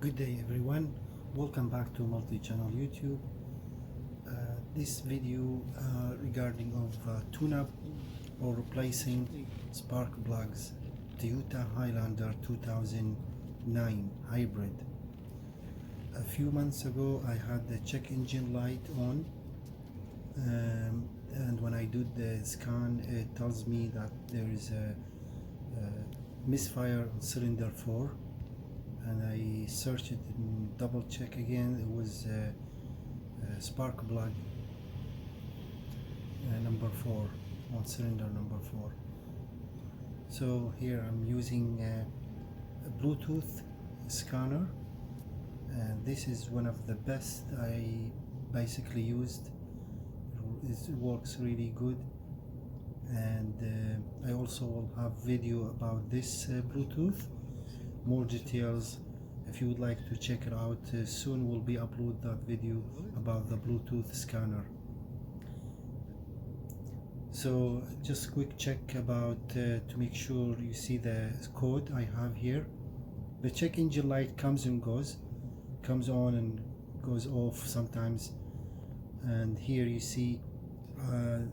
Good day everyone, welcome back to multi-channel YouTube. This video regarding of tune-up or replacing spark plugs Toyota Highlander 2009 hybrid. A few months ago I had the check engine light on, and when I do the scan it tells me that there is a misfire on cylinder 4, and I searched it and double check again. It was a spark plug number 4 on cylinder number 4. So here I'm using a Bluetooth scanner, and this is one of the best I basically used. It works really good, and I also will have video about this Bluetooth, more details. If you would like to check it out, soon we'll be upload that video about the Bluetooth scanner. So just quick check about to make sure you see the code I have here. The check engine light comes and goes, comes on and goes off sometimes, and here you see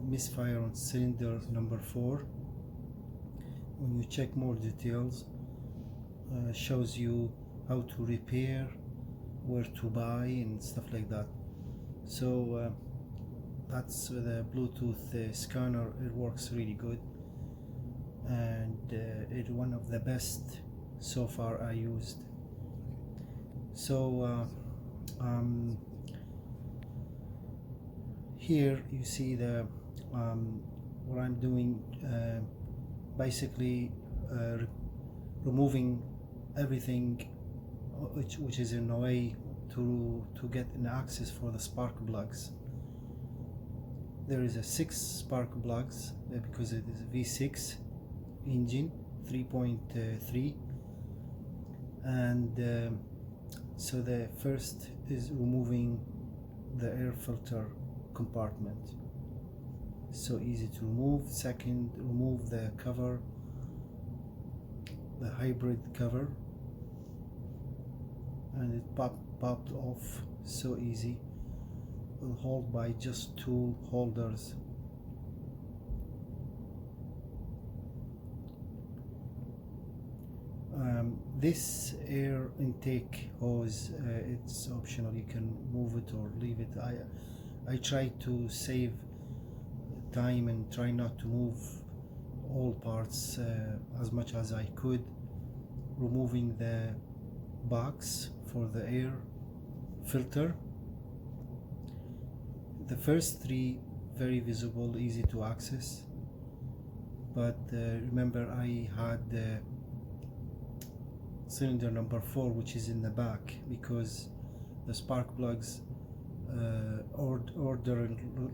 misfire on cylinder number 4. When you check more details, shows you how to repair, where to buy and stuff like that. So that's the Bluetooth scanner. It works really good, and it's one of the best so far I used. So here you see the what I'm doing, basically removing everything which is in a way to get an access for the spark plugs. There is a 6 spark plugs because it is a V6 engine 3.3, and so the first is removing the air filter compartment, so easy to remove. Second, remove the cover, the hybrid cover, and it popped off so easy. Will hold by just 2 holders. This air intake hose, it's optional, you can move it or leave it. I try to save time and try not to move all parts as much as I could, removing the box for the air filter. The first 3 very visible, easy to access, but remember I had cylinder number 4 which is in the back, because the spark plugs order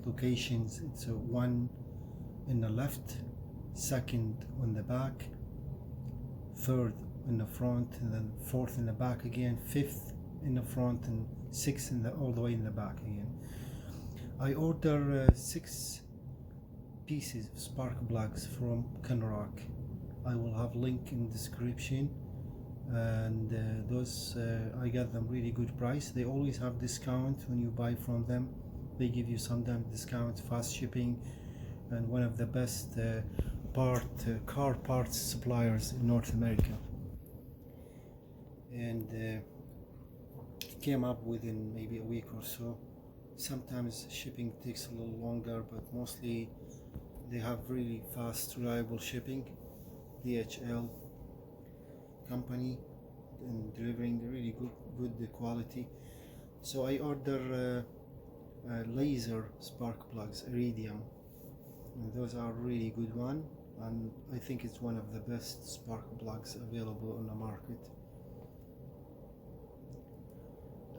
locations. It's one in the left, second on the back, third in the front, and then 4th in the back again, 5th in the front, and 6th in the all the way in the back again. I order 6 pieces of spark plugs from Kenrock. I will have link in description, and those I got them really good price. They always have discount when you buy from them. They give you sometimes discount, fast shipping, and one of the best car parts suppliers in North America. And it came up within maybe a week or so. Sometimes shipping takes a little longer, but mostly they have really fast, reliable shipping. DHL company, and delivering really good quality. So I order laser spark plugs, iridium, and those are really good one, and I think it's one of the best spark plugs available on the market.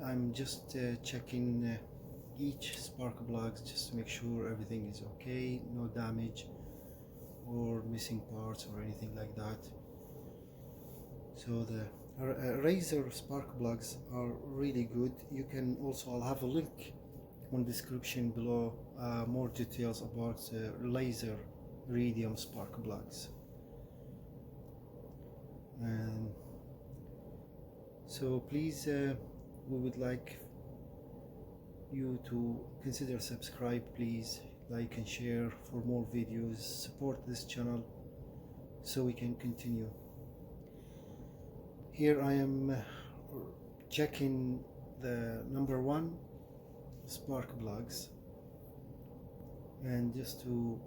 I'm just checking each spark plugs just to make sure everything is okay, no damage or missing parts or anything like that. So the Razer spark plugs are really good. You can also, I'll have a link on description below, more details about laser iridium spark plugs. And So please, we would like you to consider subscribe, please, like and share for more videos. Support this channel so we can continue. Here I am checking the number 1 spark plugs, and just to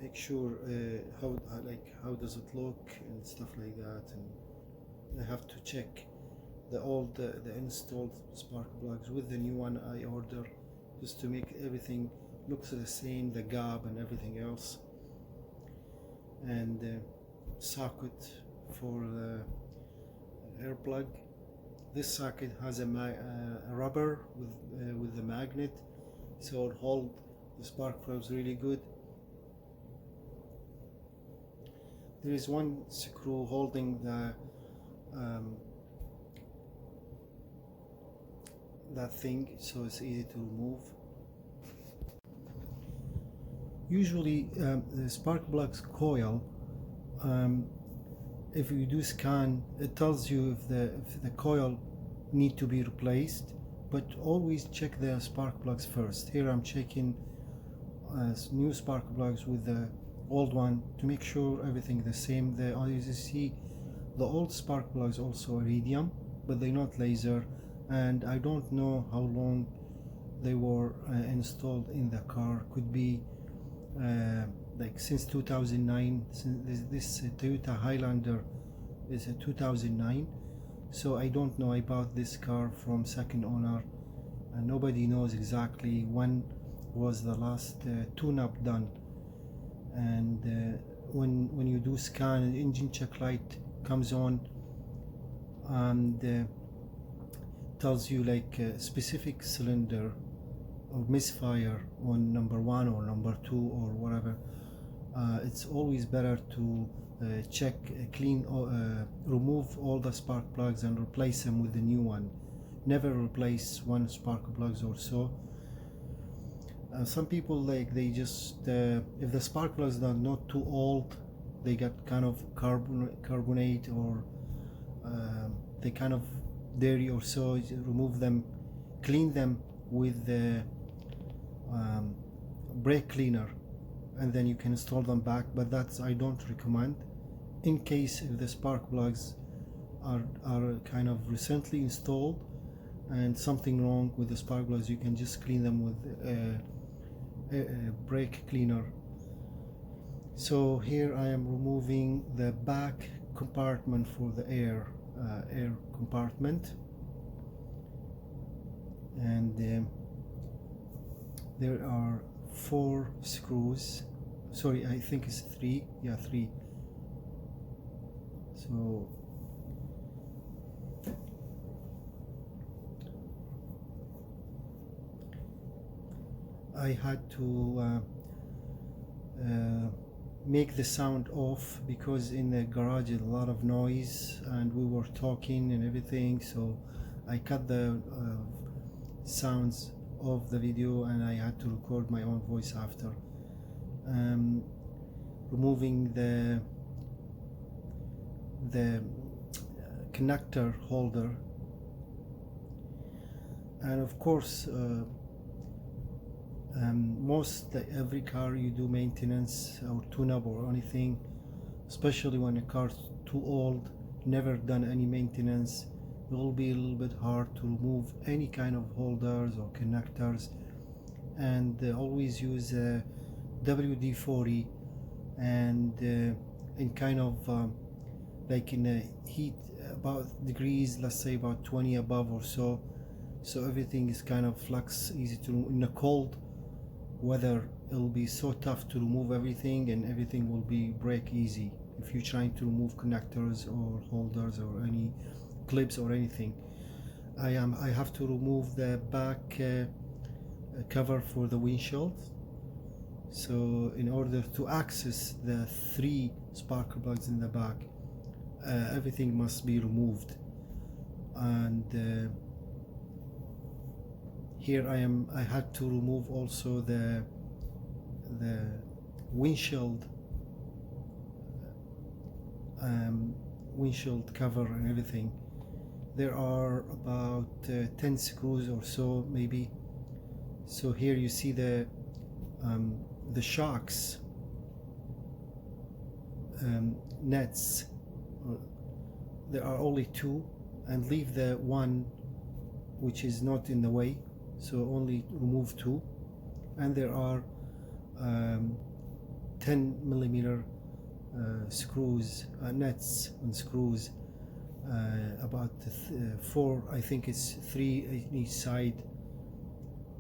make sure how does it look and stuff like that. And I have to check the installed spark plugs with the new one I order, just to make everything looks the same, the gap and everything else. And socket for the air plug. This socket has a rubber with the magnet, so it hold the spark plugs really good. There is one screw holding the that thing, so it's easy to remove. Usually the spark plugs coil, if you do scan, it tells you if the coil need to be replaced, but always check the spark plugs first. Here I'm checking new spark plugs with the old one to make sure everything the same. As you see, the old spark plugs also iridium, but they're not laser, and I don't know how long they were installed in the car. Could be like since 2009. Since this Toyota Highlander is a 2009, so I don't know. I bought this car from second owner, and nobody knows exactly when was the last tune-up done. And when you do scan, the engine check light comes on and tells you like a specific cylinder or misfire on number 1 or number 2 or whatever. It's always better to check, clean, remove all the spark plugs and replace them with the new one. Never replace one spark plugs or so. Some people they just if the spark plugs are not too old, they get kind of carbonate or they kind of dirty or so, remove them, clean them with the brake cleaner, and then you can install them back. But that's I don't recommend. In case if the spark plugs are kind of recently installed and something wrong with the spark plugs, you can just clean them with a brake cleaner. So here I am removing the back compartment for the air compartment, and there are 4 screws. Sorry, I think it's 3. Yeah, 3. So I had to make the sound off because in the garage is a lot of noise and we were talking and everything, so I cut the sounds of the video and I had to record my own voice after. Removing the connector holder, and of course every car you do maintenance or tune-up or anything, especially when a car's too old, never done any maintenance, it will be a little bit hard to remove any kind of holders or connectors. And always use WD-40 and in kind of like in a heat about degrees, let's say about 20 above or so, so everything is kind of flux, easy to in a cold weather. It'll be so tough to remove everything, and everything will be break easy if you're trying to remove connectors or holders or any clips or anything. I have to remove the back cover for the windshield. So in order to access the 3 spark plugs in the back, everything must be removed. And here I had to remove also the windshield cover and everything. there are about 10 screws or so maybe. So here you see the shocks nets. There are only 2, and leave the one which is not in the way, so only remove 2. And there are 10 millimeter screws, nets and screws, about 4, I think it's 3 in each side.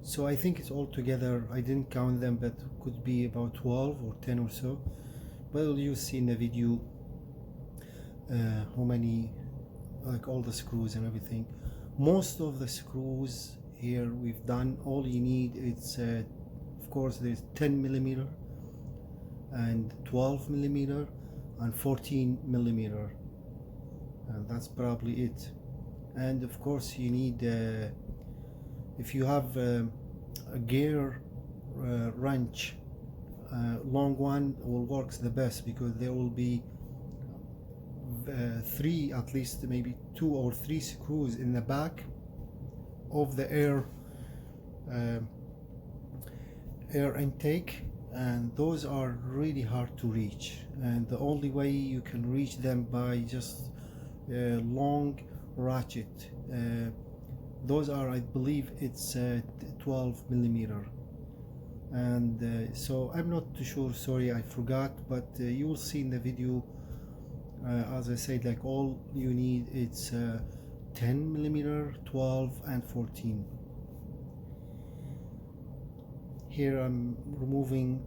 So I think it's all together, I didn't count them, but could be about 12 or 10 or so. But you'll see in the video how many, like all the screws and everything. Most of the screws here we've done. All you need, it's of course there's 10 millimeter and 12 millimeter and 14 millimeter, and that's probably it. And of course you need, if you have a gear wrench, long one will works the best, because there will be 3, at least maybe 2 or 3 screws in the back of the air intake, and those are really hard to reach, and the only way you can reach them by just long ratchet. Those are, I believe it's 12 millimeter, and so I'm not too sure, sorry I forgot, but you will see in the video, as I said, like all you need, it's 10 millimeter, 12 and 14. Here I'm removing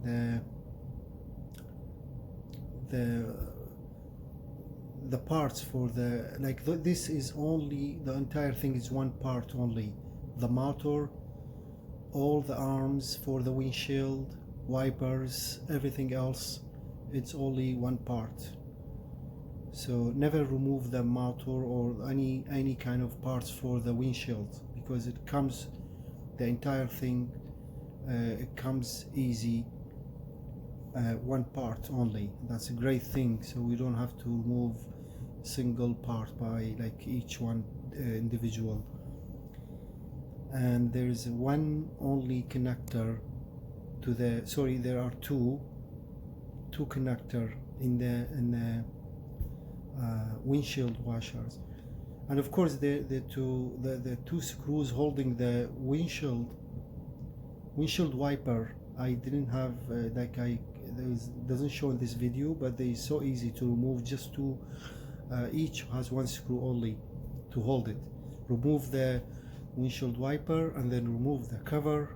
the parts for the, like this is only, the entire thing is one part only, the motor, all the arms for the windshield, wipers, everything else, it's only one part. So never remove the motor or any kind of parts for the windshield, because it comes, the entire thing, it comes easy, one part only. That's a great thing, so we don't have to remove single part by like each one individual. And there's one only connector to the, sorry, there are two connector in the windshield washers. And of course the two screws holding the windshield wiper, I didn't have doesn't show in this video, but they so easy to remove. Just two, each has one screw only to hold it. Remove the windshield wiper, and then remove the cover,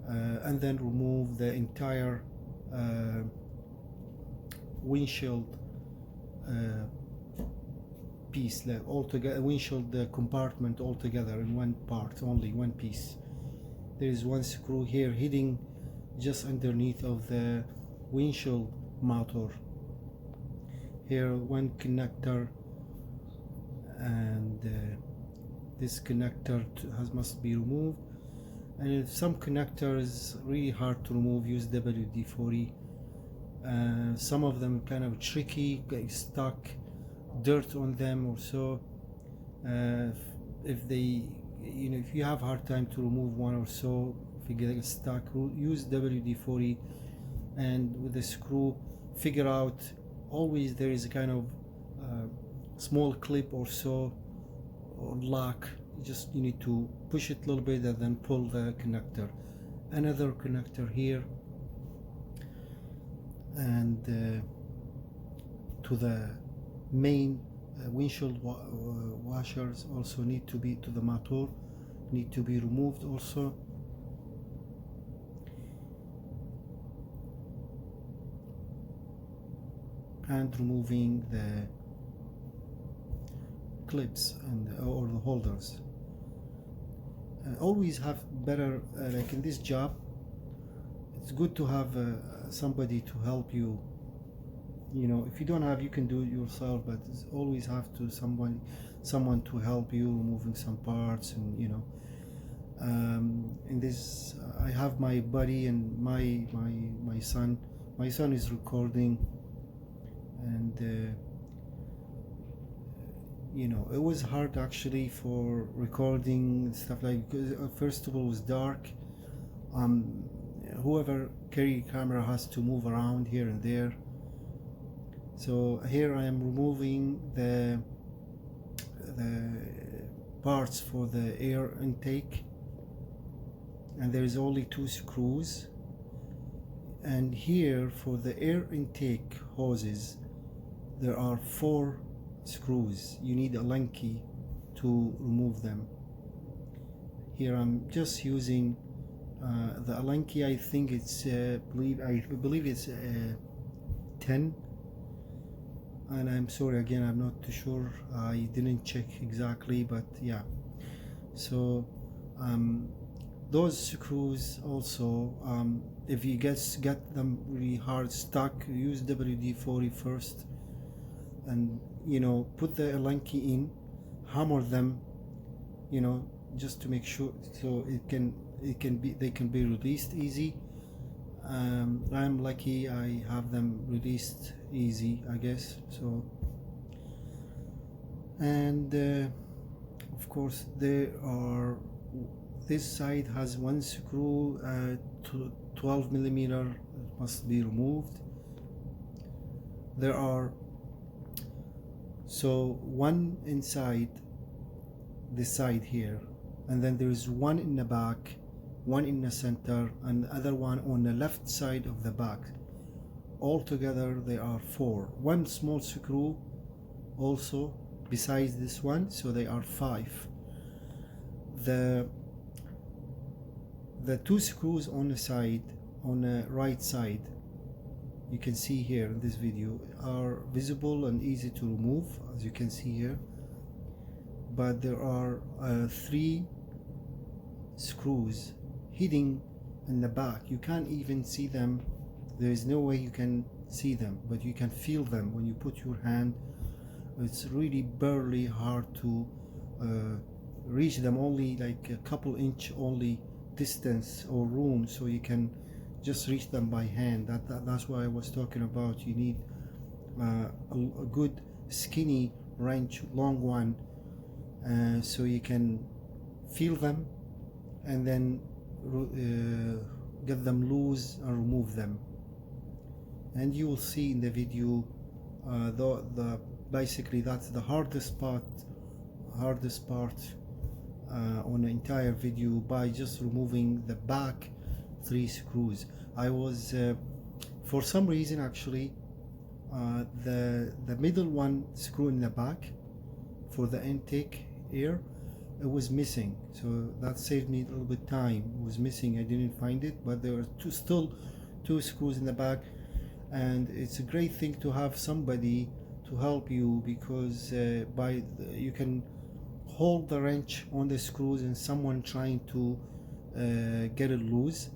and then remove the entire windshield piece, like all together, windshield compartment all together in one part, only one piece. There is one screw here hidden just underneath of the windshield motor. Here one connector, and this connector must be removed. And if some connector is really hard to remove, use WD-40. Some of them kind of tricky, get stuck, dirt on them or so. If they, if you have hard time to remove one or so, if you get stuck, use WD-40, and with the screw figure out, always there is a kind of small clip or so, or lock. You need to push it a little bit and then pull the connector. Another connector here, and to the main windshield washers also need to be, to the motor, need to be removed also. And removing the clips or the holders. Always have better, like in this job, it's good to have somebody to help you. If you don't have, you can do it yourself, but it's always have to someone to help you removing some parts. And in this, I have my buddy and my son. My son is recording, and you know, it was hard actually for recording and stuff, like, because first of all it was dark. Whoever carry camera has to move around here and there. So here I am removing the parts for the air intake, and there is only 2 screws. And here for the air intake hoses there are 4 screws. You need a lunky to remove them. Here I'm just using the Allenki. I think it's I believe it's 10, and I'm sorry again, I'm not too sure, I didn't check exactly, but yeah. So those screws also, if you get them really hard stuck, use WD-40 first, and you know, put the Allenki in, hammer them, you know, just to make sure, so they can be released easy. I'm lucky I have them released easy, I guess. So, and of course there are, this side has 1 screw, 12 millimeter, it must be removed. There are, so 1 inside this side here, and then there is 1 in the back, 1 in the center, and the other one on the left side of the back. Altogether there are 4. 1 small screw also besides this one, so they are 5. The 2 screws on the side, on the right side, you can see here in this video, are visible and easy to remove, as you can see here. But there are 3 screws hidden in the back. You can't even see them. There is no way you can see them, but you can feel them when you put your hand. It's really barely hard to reach them, only like a couple inch only distance or room, so you can just reach them by hand. That's what I was talking about. You need a good skinny wrench, long one, so you can feel them and then get them loose and remove them. And you will see in the video, basically that's the hardest part on the entire video, by just removing the back 3 screws. I was for some reason actually the middle one screw in the back for the intake air, it was missing, so that saved me a little bit time. It was missing, I didn't find it, but there are still 2 screws in the back. And it's a great thing to have somebody to help you, because you can hold the wrench on the screws and someone trying to get it loose.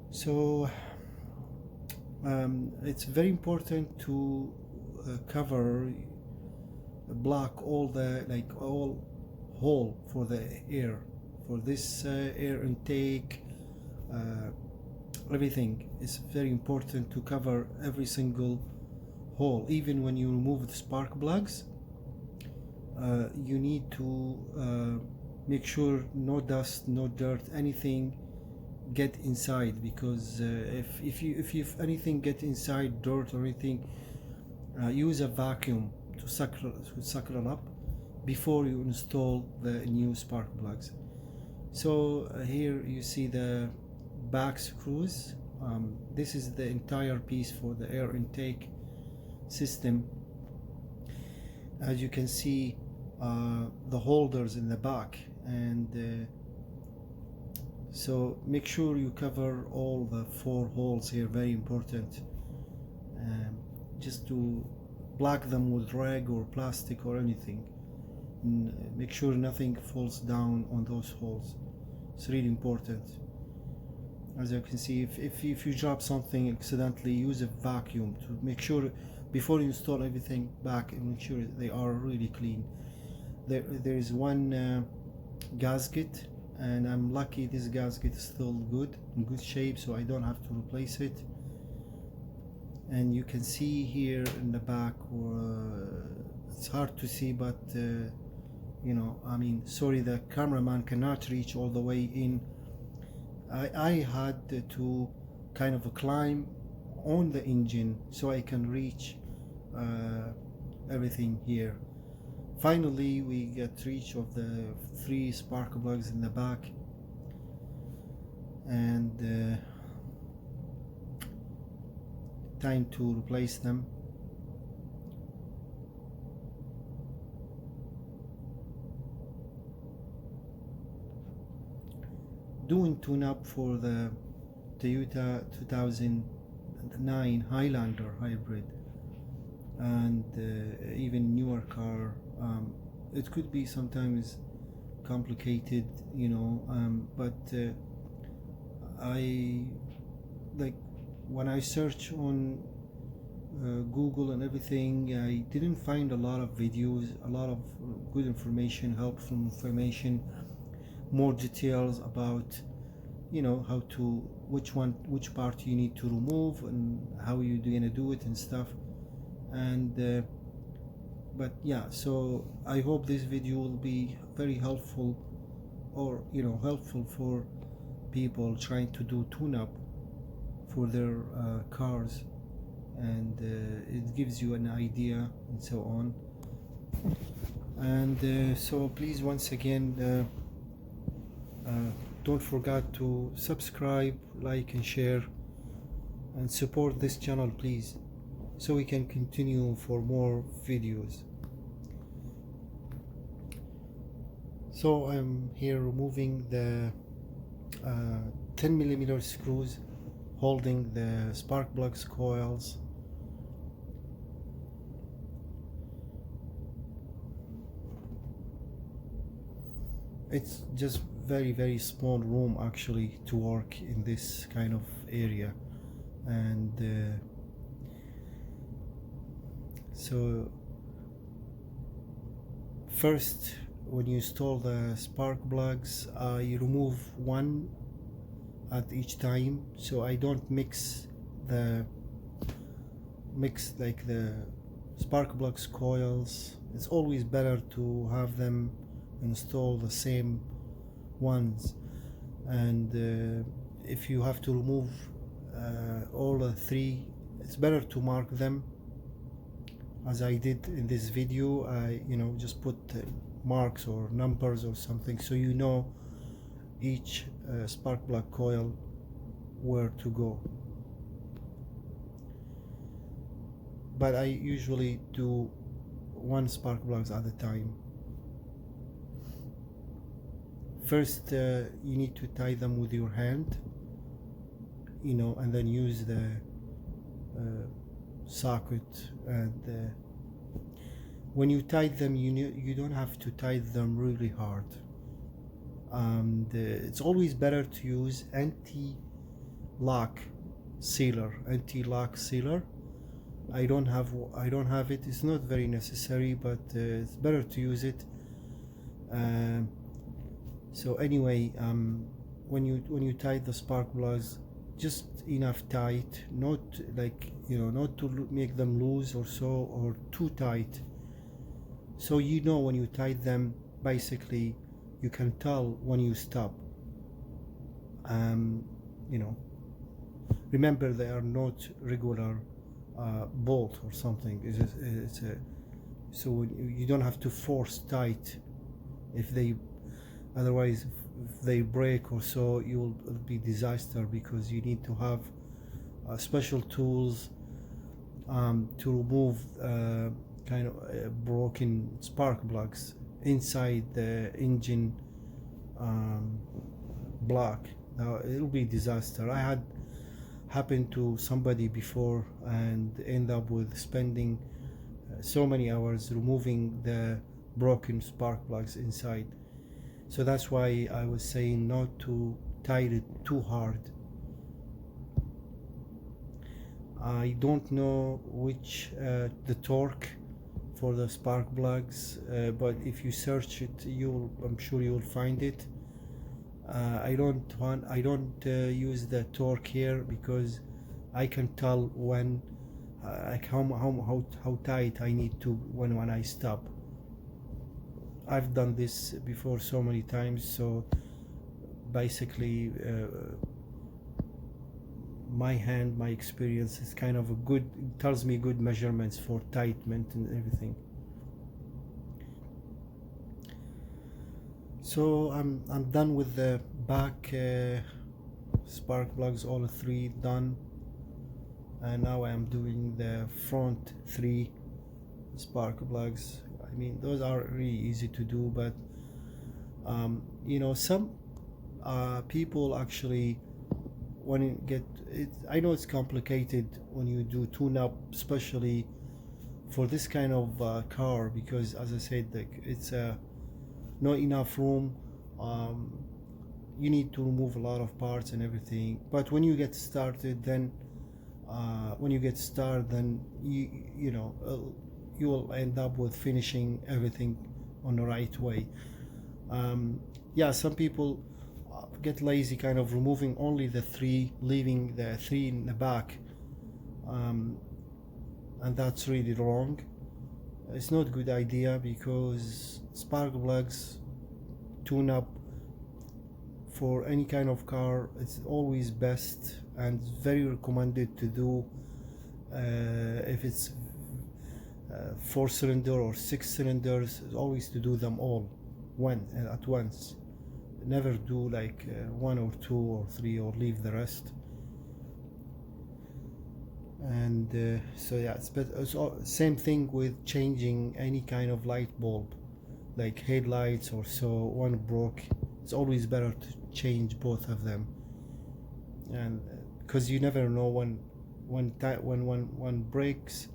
So it's very important to block all the all hole for the air, for this air intake. Everything is very important to cover every single hole. Even when you remove the spark plugs, you need to make sure no dust, no dirt, anything get inside, because if anything get inside, dirt or anything, use a vacuum to suck it up before you install the new spark plugs. So here you see the back screws. This is the entire piece for the air intake system. As you can see, the holders in the back, and so make sure you cover all the 4 holes here, very important. Just to block them with rag or plastic or anything, and make sure nothing falls down on those holes. It's really important. As you can see, if you drop something accidentally, use a vacuum to make sure, before you install everything back, and make sure they are really clean. There is 1 gasket, and I'm lucky this gasket is still in good shape, so I don't have to replace it. And you can see here in the back, it's hard to see, but you know, I mean, sorry, the cameraman cannot reach all the way in. I had to kind of climb on the engine so I can reach everything here. Finally, we get reach of the 3 spark plugs in the back, and time to replace them. Doing tune-up for the Toyota 2009 Highlander hybrid, and even newer car. It could be sometimes complicated, you know, but I like when I search on Google and everything, I didn't find a lot of videos, a lot of good information, helpful information, more details about, you know, how to, which part you need to remove and how you're gonna do it and stuff. And but yeah, so I hope this video will be very helpful, or you know, helpful for people trying to do tune-up for their cars, and it gives you an idea and so on. And so please, once again, don't forget to subscribe, like and share, and support this channel please, so we can continue for more videos. So I'm here removing the 10mm screws holding the spark plugs coils. It's just very small room actually to work in this kind of area, and so first, when you install the spark plugs, you remove one at each time, so I don't mix like the spark plugs coils. It's always better to have them install the same ones, and if you have to remove all the 3, it's better to mark them as I did in this video. I just put marks or numbers or something, so you know each spark plug coil where to go. But I usually do 1 spark plugs at a time. First, you need to tie them with your hand, and then use the socket. And when you tie them, you don't have to tie them really hard. It's always better to use anti-lock sealer. I don't have it. It's not very necessary, but it's better to use it. So anyway, when you tie the spark plugs, just enough tight, not like not to make them loose or so, or too tight. So when you tie them, basically you can tell when you stop. Remember, they are not regular bolt or something. So you don't have to force tight. Otherwise, if they break or so, it'll be disaster, because you need to have special tools to remove kind of broken spark plugs inside the engine block. Now it'll be disaster. I had happened to somebody before and end up with spending so many hours removing the broken spark plugs inside. So that's why I was saying not to tie it too hard. I don't know which the torque for the spark plugs, but if you search it, I'm sure you'll find it. I don't use the torque here, because I can tell when like how tight I need to when I stop. I've done this before so many times, so basically my hand, my experience is kind of a good, it tells me good measurements for tightment and everything. So I'm done with the back spark plugs, all three done, and now I'm doing the front three spark plugs. I mean, those are really easy to do, but you know, some people actually, when you get it, I know it's complicated when you do tune-up, especially for this kind of car, because as I said, like, it's not enough room. You need to remove a lot of parts and everything, but when you get started, then you know, you will end up with finishing everything on the right way. Yeah, some people get lazy, kind of removing only the three, leaving the three in the back, and that's really wrong. It's not a good idea, because spark plugs tune up for any kind of car, it's always best and very recommended to do if it's 4-cylinder or 6 cylinders, always to do them all at once. Never do like 1 or 2 or 3 or leave the rest. And so yeah, it's same thing with changing any kind of light bulb, like headlights or so. One broke, it's always better to change both of them, and because you never know when one breaks,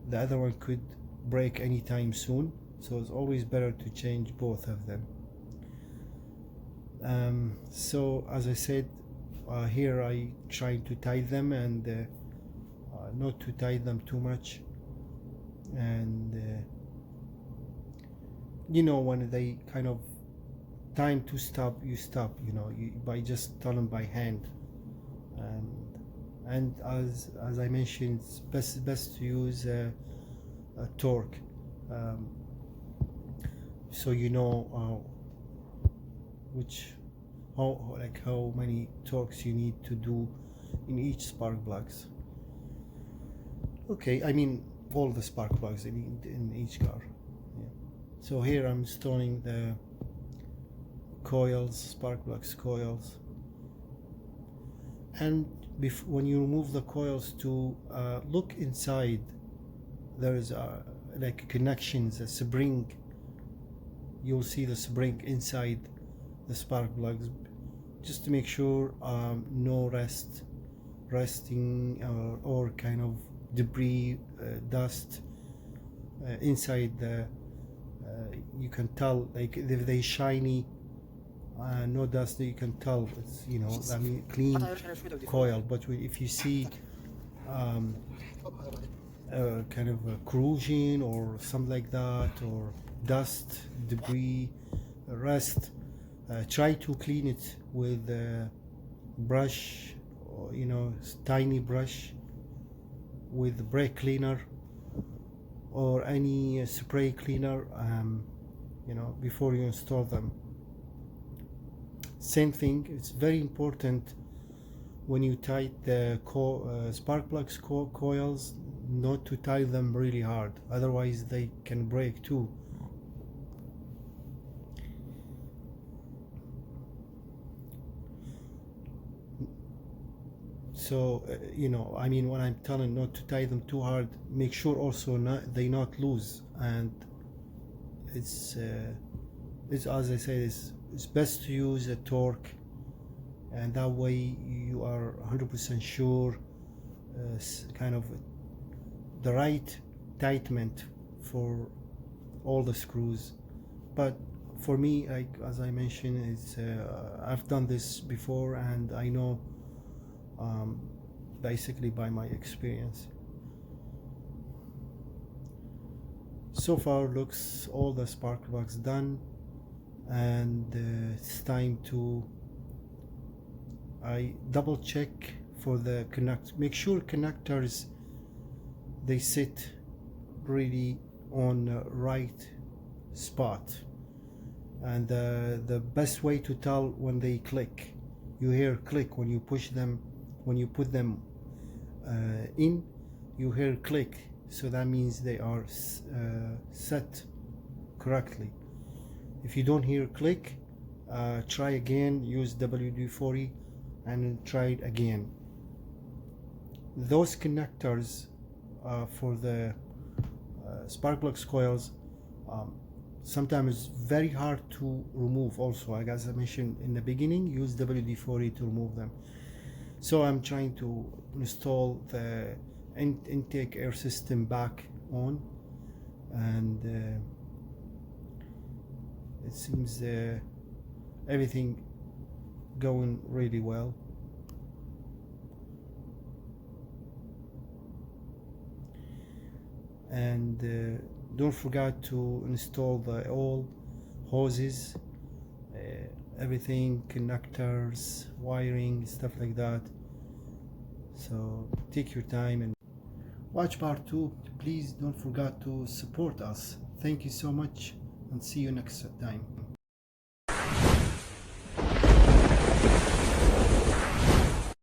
the other one could break anytime soon. So it's always better to change both of them. So as I said, here I try to tie them, and not to tie them too much, and you know, when they kind of time to stop, you stop, you know, by just turning by hand. And as I mentioned, it's best to use a torque, so you know how many torques you need to do in each spark plugs. Okay, I mean all the spark plugs in each car. Yeah. So here I'm installing the coils, spark plugs coils, and when you remove the coils, to look inside. There is like connections, a spring. You'll see the spring inside the spark plugs, just to make sure no resting or kind of debris, dust inside the you can tell, like if they shiny, no dust, you can tell it's, you know, I mean, clean coil. But if you see kind of corrosion or something like that, or dust, debris, rust, try to clean it with a brush, or, you know, tiny brush with brake cleaner or any spray cleaner, you know, before you install them. Same thing, it's very important when you tie the spark plugs coils, not to tie them really hard, otherwise they can break too. So you know, I mean, when I'm telling not to tie them too hard, make sure also they not loose. And it's as I said, it's best to use a torque, and that way you are 100% sure kind of the right tightment for all the screws. But for me, as I mentioned, it's I've done this before, and I know basically by my experience. So far looks all the spark plugs done, and it's time to I double check for the connect. Make sure connectors they sit really on the right spot. And the best way to tell when they click, you hear click when you push them, when you put them in, you hear click, so that means they are set correctly. If you don't hear click, try again, use WD-40 and try it again. Those connectors for the spark plugs coils sometimes very hard to remove. Also, as I mentioned in the beginning, use WD-40 to remove them. So I'm trying to install the intake air system back on, and it seems everything going really well. And don't forget to install all hoses, everything, connectors, wiring, stuff like that. So take your time and watch part 2. Please don't forget to support us. Thank you so much, and see you next time.